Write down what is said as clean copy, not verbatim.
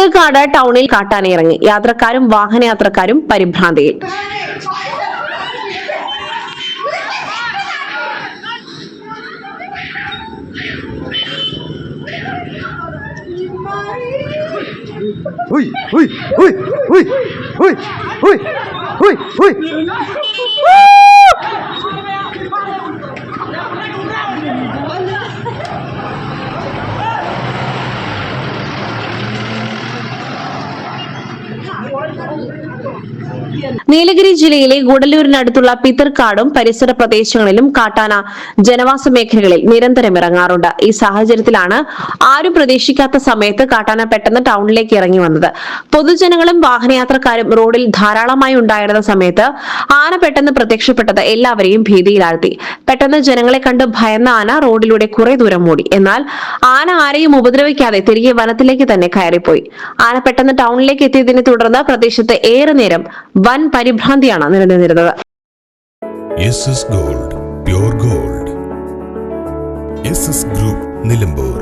പിത്തൽക്കാട് ടൗണിൽ കാട്ടാനയിറങ്ങി. യാത്രക്കാരും വാഹനയാത്രക്കാരും പരിഭ്രാന്തിയിൽ. നീലഗിരി ജില്ലയിലെ ഗൂഡല്ലൂരിനടുത്തുള്ള പിത്തർക്കാടും പരിസര പ്രദേശങ്ങളിലും കാട്ടാന ജനവാസ മേഖലകളിൽ നിരന്തരം ഇറങ്ങാറുണ്ട്. ഈ സാഹചര്യത്തിലാണ് ആരും പ്രതീക്ഷിക്കാത്ത സമയത്ത് കാട്ടാന പെട്ടെന്ന് ടൗണിലേക്ക് ഇറങ്ങി വന്നത്. പൊതുജനങ്ങളും വാഹനയാത്രക്കാരും റോഡിൽ ധാരാളമായി ഉണ്ടായിരുന്ന സമയത്ത് ആന പെട്ടെന്ന് പ്രത്യക്ഷപ്പെട്ടത് എല്ലാവരെയും ഭീതിയിലാഴ്ത്തി. പെട്ടെന്ന് ജനങ്ങളെ കണ്ട് ഭയന്ന ആന റോഡിലൂടെ കുറെ ദൂരം ഓടി. എന്നാൽ ആന ആരെയും ഉപദ്രവിക്കാതെ തിരികെ വനത്തിലേക്ക് തന്നെ കയറിപ്പോയി. ആന പെട്ടെന്ന് ടൗണിലേക്ക് എത്തിയതിനെ തുടർന്ന് പ്രദേശത്ത് ഏറെ നേരം വൻ പരിഭ്രാന്തിയാണ് നിലനിന്നിരുന്നത്. Gold, pure gold. Group Nilambur.